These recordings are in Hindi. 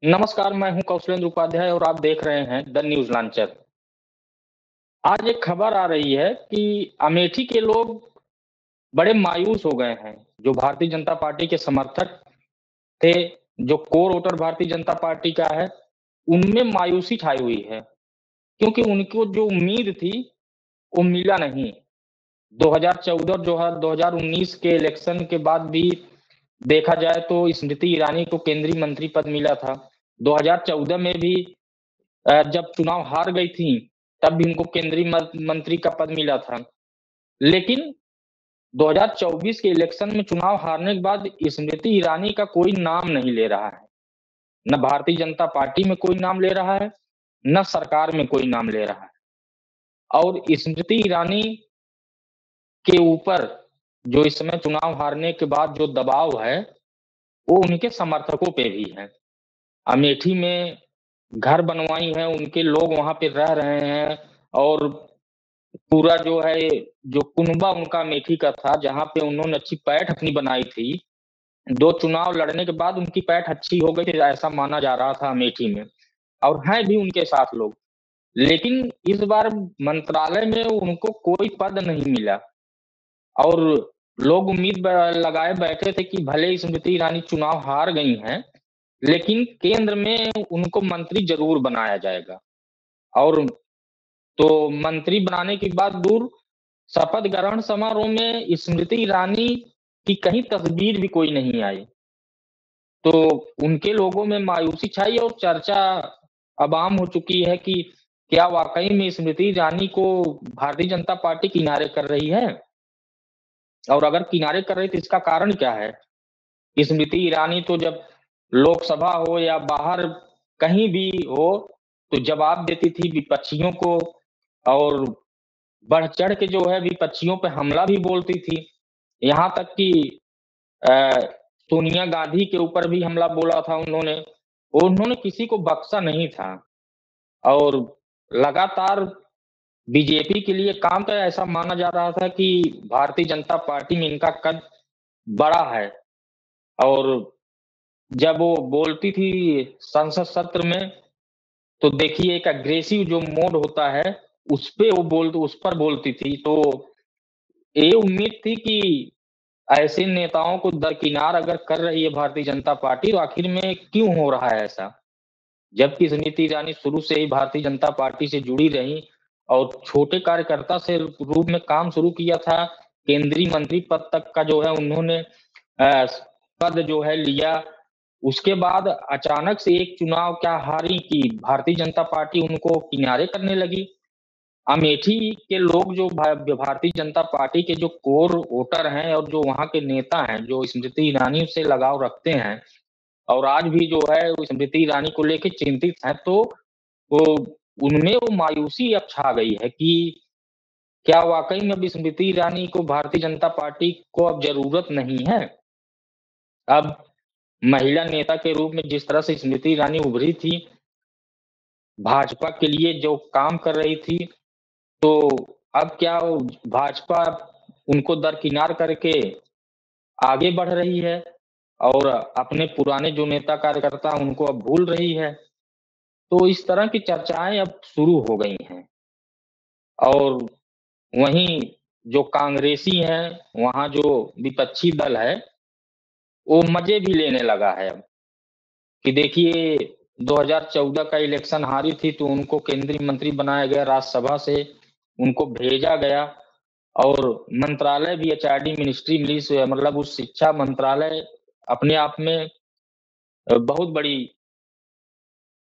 नमस्कार, मैं हूं कौशलेंद्र उपाध्याय और आप देख रहे हैं द न्यूज़ लॉन्चर। आज एक खबर आ रही है कि अमेठी के लोग बड़े मायूस हो गए हैं। जो भारतीय जनता पार्टी के समर्थक थे, जो core voter Bharatiya Janata party का है, उनमें मायूसी छाई हुई है, क्योंकि उनको जो उम्मीद थी, वो मिला नहीं। 2014 और जो है 2019 के इलेक्शन के बाद भी देखा जाए तो स्मृति ईरानी को केंद्रीय मंत्री पद मिला था। 2014 में भी जब चुनाव हार गई थी, तब भी उनको केंद्रीय मंत्री का पद मिला था। लेकिन 2024 के इलेक्शन में चुनाव हारने के बाद स्मृति ईरानी का कोई नाम नहीं ले रहा है। न भारतीय जनता पार्टी में कोई नाम ले रहा है, न सरकार में कोई नाम ले रहा है। और स्मृति ईरानी के ऊपर जो इस समय चुनाव हारने के बाद जो दबाव है, वो उनके समर्थकों पे भी है। अमेठी में घर बनवाई है, उनके लोग वहां पे रह रहे हैं और पूरा जो है, जो कुनबा उनका अमेठी का था, जहाँ पे उन्होंने अच्छी पैठ अपनी बनाई थी। 2 चुनाव लड़ने के बाद उनकी पैठ अच्छी हो गई थी, ऐसा माना जा रहा था अमेठी में, और हैं भी उनके साथ लोग। लेकिन इस बार मंत्रालय में उनको कोई पद नहीं मिला और लोग उम्मीद लगाए बैठे थे कि भले ही स्मृति ईरानी चुनाव हार गई हैं, लेकिन केंद्र में उनको मंत्री ज़रूर बनाया जाएगा। और तो मंत्री बनाने की बात दूर, शपथ ग्रहण समारोह में स्मृति ईरानी की कहीं तस्वीर भी कोई नहीं आई। तो उनके लोगों में मायूसी छाई और चर्चा अब आम हो चुकी है कि क्या वाकई में स्मृति ईरानी को भारतीय जनता पार्टी किनारे कर रही है? और अगर किनारे कर रही है तो इसका कारण क्या है? स्मृति ईरानी तो जब लोकसभा हो या बाहर कहीं भी हो, तो जवाब देती थी विपक्षियों को और बढ़-चढ़ के जो है विपक्षियों पे हमला भी बोलती थी। यहाँ तक कि अ, सोनिया गांधी के ऊपर भी हमला बोला था उन्होंने। उन्होंने किसी को बख्शा नहीं था और लगातार बीजेपी के लिए काम किया। ऐसा माना जा रहा था कि भारतीय जनता पार्टी में इनका कद बड़ा है और जब वो बोलती थी संसद सत्र में, तो देखिए एक एग्रेसिव जो मोड होता है, उस पर बोलती थी। तो ये उम्मीद थी कि ऐसे नेताओं को दरकिनार अगर कर रही है भारतीय जनता पार्टी, तो आखिर में क्यों हो रहा है ऐसा? जबकि स्मृति ईरानी शुरू से ही भारतीय जनता पार्टी से जुड़ी रहीं और छोटे कार्यकर्ता से रूप में काम शुरू किया था। केंद्रीय मंत्री पद तक का जो है उन्होंने पद जो है लिया। उसके बाद अचानक से एक चुनाव क्या हारी कि भारतीय जनता पार्टी उनको किनारे करने लगी। अमेठी के लोग जो भारतीय जनता पार्टी के जो कोर वोटर हैं और जो वहाँ के नेता हैं, जो स्मृति ईरानी से लगाव रखते हैं और आज भी जो है वो स्मृति ईरानी को लेके चिंतित हैं, तो वो उनमें वो मायूसी अब छा गई है कि क्या वाक़ई में अब स्मृति ईरानी को भारतीय जनता पार्टी को अब ज़रूरत नहीं है? अब महिला नेता के रूप में जिस तरह से स्मृति ईरानी उभरी थी, भाजपा के लिए जो काम कर रही थी, तो अब क्या वो भाजपा उनको दरकिनार करके आगे बढ़ रही है और अपने पुराने जो नेता कार्यकर्ता उनको अब भूल रही है। तो इस तरह की चर्चाएँ अब शुरू हो गई हैं और वहीं जो कांग्रेसी हैं, वहाँ जो विपक्षी दल है, वो मज़े भी लेने लगा है अब कि देखिए 2014 का इलेक्शन हारी थी तो उनको केंद्रीय मंत्री बनाया गया, राज्यसभा से उनको भेजा गया और मंत्रालय भी एचआरडी मिनिस्ट्री मिली से मतलब उस शिक्षा मंत्रालय अपने आप में बहुत बड़ी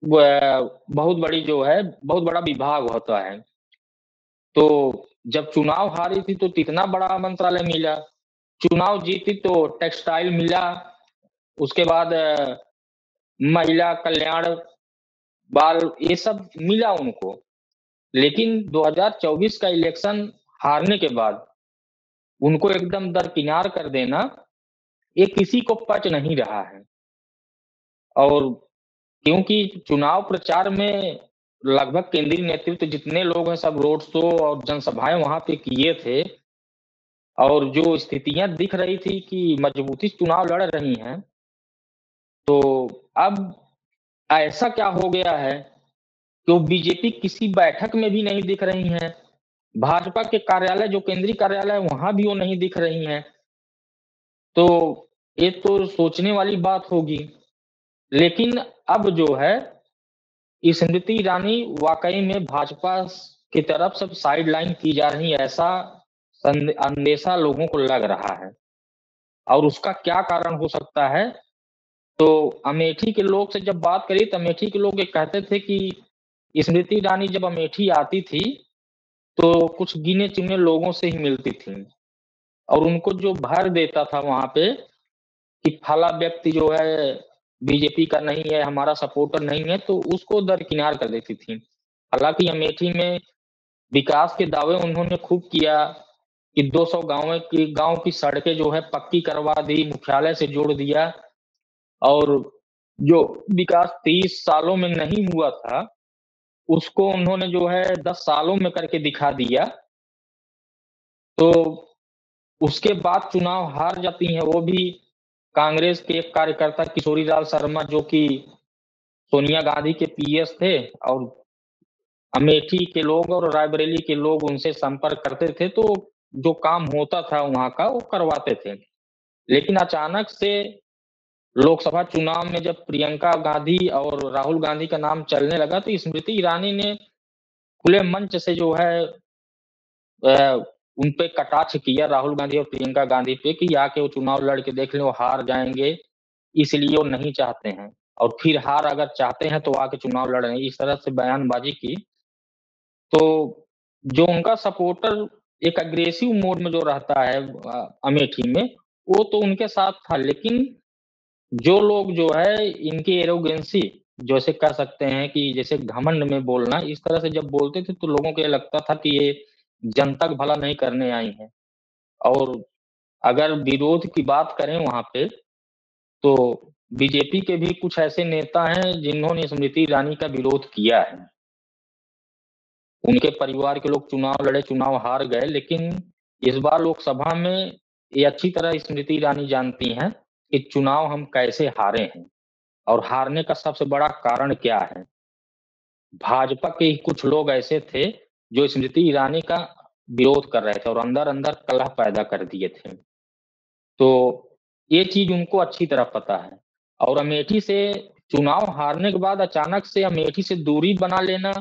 बहुत बड़ी जो है बहुत बड़ा विभाग होता है। तो जब चुनाव हारी थी तो इतना बड़ा मंत्रालय मिला, चुनाव जीती तो टेक्सटाइल मिला, उसके बाद महिला कल्याण, बाल ये सब मिला उनको। लेकिन 2024 का इलेक्शन हारने के बाद उनको एकदम दरकिनार कर देना, ये किसी को पच नहीं रहा है। और क्योंकि चुनाव प्रचार में लगभग केंद्रीय नेतृत्व जितने लोग हैं सब रोड शो और जनसभाएँ वहाँ पे किए थे और जो स्थितियाँ दिख रही थी कि मजबूती से चुनाव लड़ रही हैं, तो अब ऐसा क्या हो गया है कि वो बीजेपी किसी बैठक में भी नहीं दिख रही हैं। भाजपा के कार्यालय जो केंद्रीय कार्यालय है वहाँ भी वो नहीं दिख रही हैं। तो ये तो सोचने वाली बात होगी। लेकिन अब जो है स्मृति ईरानी वाकई में भाजपा की तरफ से साइडलाइन की जा रही है, ऐसा अंदेशा लोगों को लग रहा है। और उसका क्या कारण हो सकता है? तो अमेठी के लोग से जब बात करी तो अमेठी के लोग ये कहते थे कि स्मृति ईरानी जब अमेठी आती थी तो कुछ गिने चुने लोगों से ही मिलती थी और उनको जो भर देता था वहां पे कि फला व्यक्ति जो है बीजेपी का नहीं है, हमारा सपोर्टर नहीं है, तो उसको दरकिनार कर देती थी। हालांकि अमेठी में विकास के दावे उन्होंने खूब किया कि 200 गांव की सड़कें जो है पक्की करवा दी, मुख्यालय से जोड़ दिया। और जो विकास 30 सालों में नहीं हुआ था उसको उन्होंने जो है 10 सालों में करके दिखा दिया। तो उसके बाद चुनाव हार जाती हैं वो भी। कांग्रेस के एक कार्यकर्ता किशोरीलाल शर्मा जो कि सोनिया गांधी के पीएस थे, और अमेठी के लोग और रायबरेली के लोग उनसे संपर्क करते थे, तो जो काम होता था वहां का वो करवाते थे। लेकिन अचानक से लोकसभा चुनाव में जब प्रियंका गांधी और राहुल गांधी का नाम चलने लगा तो स्मृति ईरानी ने खुले मंच से जो है उन पे कटाक्ष किया राहुल गांधी और प्रियंका गांधी पे कि आके वो चुनाव लड़ के देख लें, वो हार जाएंगे, इसलिए वो नहीं चाहते हैं। और फिर हार अगर चाहते हैं तो आके चुनाव लड़ रहे हैं, इस तरह से बयानबाजी की। तो जो उनका सपोर्टर एक अग्रेसिव मोड में जो रहता है अमेठी में, वो तो उनके साथ था। लेकिन जो लोग जो है इनकी एरोगेंसी जैसे कह सकते हैं कि जैसे घमंड में बोलना, इस तरह से जब बोलते थे तो लोगों को ये लगता था कि ये जनता का भला नहीं करने आई हैं। और अगर विरोध की बात करें वहां पे तो बीजेपी के भी कुछ ऐसे नेता हैं जिन्होंने स्मृति ईरानी का विरोध किया है। उनके परिवार के लोग चुनाव लड़े, चुनाव हार गए, लेकिन इस बार लोकसभा में ये अच्छी तरह स्मृति ईरानी जानती हैं कि चुनाव हम कैसे हारे हैं और हारने का सबसे बड़ा कारण क्या है। भाजपा के ही कुछ लोग ऐसे थे जो स्मृति ईरानी का विरोध कर रहे थे और अंदर अंदर कलह पैदा कर दिए थे। तो ये चीज उनको अच्छी तरह पता है। और अमेठी से चुनाव हारने के बाद अचानक से अमेठी से दूरी बना लेना,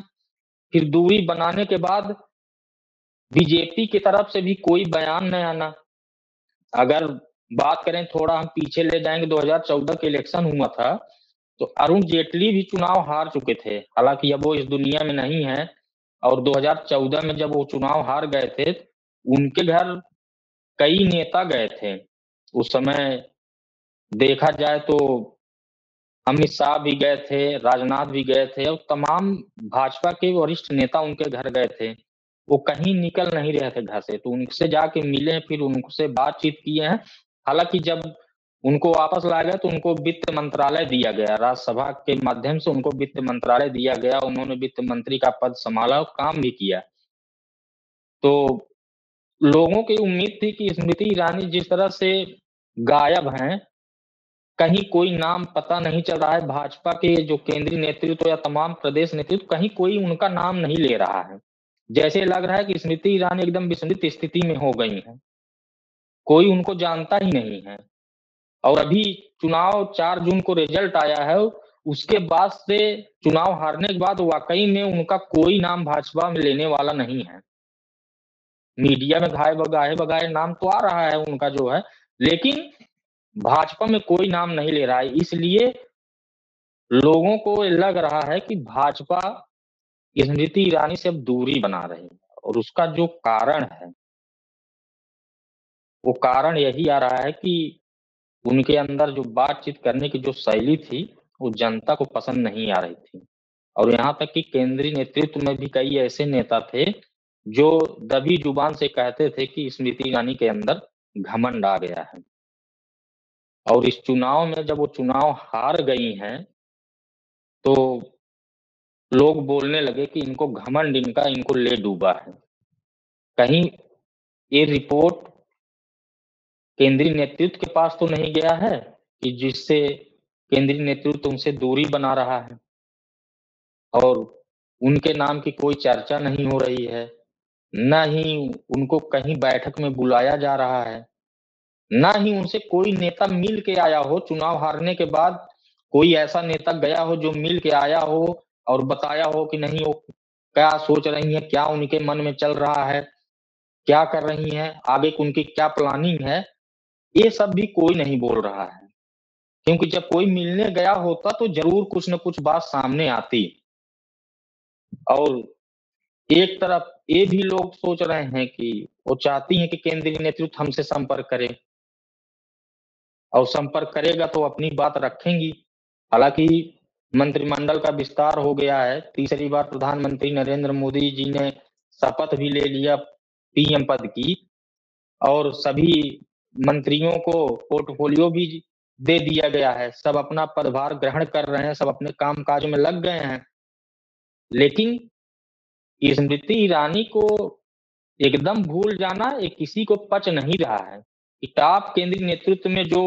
फिर दूरी बनाने के बाद बीजेपी की तरफ से भी कोई बयान न आना। अगर बात करें, थोड़ा हम पीछे ले जाएंगे, 2014 के इलेक्शन हुआ था तो अरुण जेटली भी चुनाव हार चुके थे, हालांकि अब वो इस दुनिया में नहीं है। और 2014 में जब वो चुनाव हार गए थे, उनके घर कई नेता गए थे। उस समय देखा जाए तो अमित शाह भी गए थे, राजनाथ भी गए थे और तमाम भाजपा के वरिष्ठ नेता उनके घर गए थे। वो कहीं निकल नहीं रहे थे घर से, तो उनसे जाके मिले, फिर उनसे बातचीत किए हैं। हालांकि जब उनको वापस लाया गया तो उनको वित्त मंत्रालय दिया गया, राज्यसभा के माध्यम से उनको वित्त मंत्रालय दिया गया, उन्होंने वित्त मंत्री का पद संभाला और काम भी किया। तो लोगों की उम्मीद थी कि स्मृति ईरानी जिस तरह से गायब हैं, कहीं कोई नाम पता नहीं चल रहा है, भाजपा के जो केंद्रीय नेतृत्व या तमाम प्रदेश नेतृत्व कहीं कोई उनका नाम नहीं ले रहा है। जैसे लग रहा है कि स्मृति ईरानी एकदम विस्मृत स्थिति में हो गई हैं, कोई उनको जानता ही नहीं है। और अभी चुनाव 4 जून को रिजल्ट आया है, उसके बाद से चुनाव हारने के बाद वाकई में उनका कोई नाम भाजपा में लेने वाला नहीं है। मीडिया में गाहे बगाए नाम तो आ रहा है उनका जो है, लेकिन भाजपा में कोई नाम नहीं ले रहा है। इसलिए लोगों को लग रहा है कि भाजपा स्मृति ईरानी से अब दूरी बना रही है। और उसका जो कारण है, वो कारण यही आ रहा है कि उनके अंदर जो बातचीत करने की जो शैली थी, वो जनता को पसंद नहीं आ रही थी। और यहाँ तक कि केंद्रीय नेतृत्व में भी कई ऐसे नेता थे जो दबी जुबान से कहते थे कि स्मृति ईरानी के अंदर घमंड आ गया है। और इस चुनाव में जब वो चुनाव हार गई हैं, तो लोग बोलने लगे कि इनको घमंड इनको ले डूबा है। कहीं ये रिपोर्ट केंद्रीय नेतृत्व के पास तो नहीं गया है कि जिससे केंद्रीय नेतृत्व उनसे दूरी बना रहा है और उनके नाम की कोई चर्चा नहीं हो रही है, ना ही उनको कहीं बैठक में बुलाया जा रहा है, ना ही उनसे कोई नेता मिल के आया हो चुनाव हारने के बाद, कोई ऐसा नेता गया हो जो मिल के आया हो और बताया हो कि नहीं वो क्या सोच रही हैं, क्या उनके मन में चल रहा है, क्या कर रही हैं, आगे की उनकी क्या प्लानिंग है, ये सब भी कोई नहीं बोल रहा है। क्योंकि जब कोई मिलने गया होता तो ज़रूर कुछ न कुछ बात सामने आती। और एक तरफ ये भी लोग सोच रहे हैं कि वो चाहती हैं कि केंद्रीय नेतृत्व हमसे संपर्क करे और संपर्क करेगा तो अपनी बात रखेंगी। हालाँकि मंत्रिमंडल का विस्तार हो गया है, तीसरी बार प्रधानमंत्री नरेंद्र मोदी जी ने शपथ भी ले लिया पीएम पद की और सभी मंत्रियों को पोर्टफोलियो भी दे दिया गया है। सब अपना पदभार ग्रहण कर रहे हैं, सब अपने काम-काज में लग गए हैं। लेकिन स्मृति ईरानी को एकदम भूल जाना ये किसी को पच नहीं रहा है कि टॉप केंद्रीय नेतृत्व में जो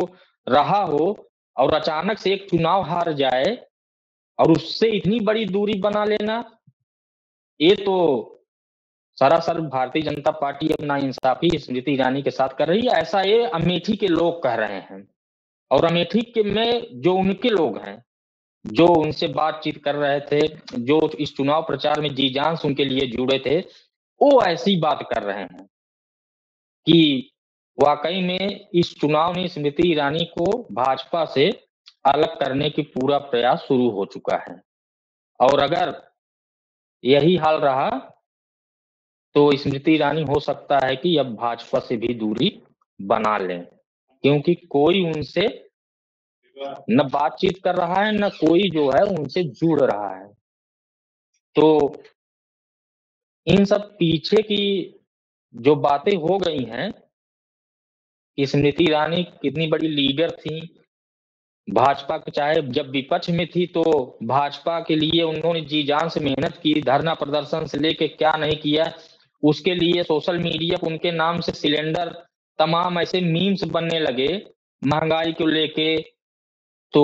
रहा हो और अचानक से एक चुनाव हार जाए और उससे इतनी बड़ी दूरी बना लेना, ये तो सरासर भारतीय जनता पार्टी अब नाइंसाफ़ी स्मृति ईरानी के साथ कर रही है। ऐसा ये अमेठी के लोग कह रहे हैं और अमेठी के में जो उनके लोग हैं, जो उनसे बातचीत कर रहे थे, जो इस चुनाव प्रचार में जी-जान से उनके लिए जुड़े थे, वो ऐसी बात कर रहे हैं कि वाक़ई में इस चुनाव ने स्मृति ईरानी को भाजपा से अलग करने की पूरा प्रयास शुरू हो चुका है। और अगर यही हाल रहा, तो स्मृति ईरानी हो सकता है कि अब भाजपा से भी दूरी बना लें, क्योंकि कोई उनसे न बातचीत कर रहा है, न कोई जो है उनसे जुड़ रहा है। तो इन सब पीछे की जो बातें हो गई हैं, कि स्मृति ईरानी कितनी बड़ी लीडर थीं, भाजपा के चाहे जब विपक्ष में थी तो भाजपा के लिए उन्होंने जी-जान से मेहनत की, धरना प्रदर्शन से लेके क्या नहीं किया। उसके लिए सोशल मीडिया पे उनके नाम से सिलेंडर, तमाम ऐसे मीम्स बनने लगे, महँगाई को लेके। तो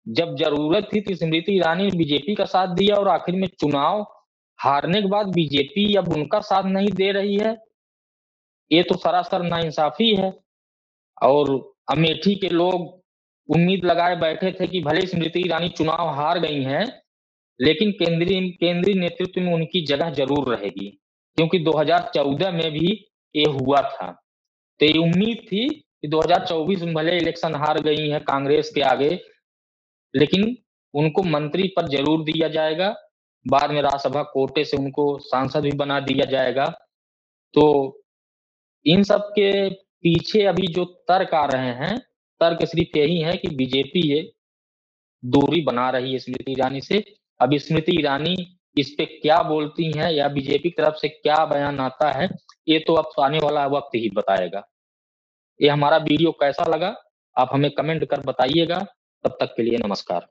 जब ज़रूरत थी तो स्मृति ईरानी ने बीजेपी का साथ दिया और आखिर में चुनाव हारने के बाद बीजेपी अब उनका साथ नहीं दे रही है, ये तो सरासर नाइंसाफ़ी है। और अमेठी के लोग उम्मीद लगाए बैठे थे कि भले स्मृति ईरानी चुनाव हार गई हैं, लेकिन केंद्रीय केंद्रीय नेतृत्व में उनकी जगह ज़रूर रहेगी, क्योंकि 2014 में भी ये हुआ था। तो ये उम्मीद थी कि 2024 में भले इलेक्शन हार गई हैं कांग्रेस के आगे, लेकिन उनको मंत्री पद ज़रूर दिया जाएगा, बाद में राज्यसभा कोटे से उनको सांसद भी बना दिया जाएगा। तो इन सब के पीछे अभी जो तर्क आ रहे हैं, तर्क सिर्फ़ यही है कि बीजेपी ये दूरी बना रही है स्मृति ईरानी से। अब स्मृति ईरानी इस पे क्या बोलती हैं या बीजेपी की तरफ से क्या बयान आता है, ये तो अब आने वाला वक़्त ही बताएगा। ये हमारा वीडियो कैसा लगा, आप हमें कमेंट कर बताइएगा। तब तक के लिए नमस्कार।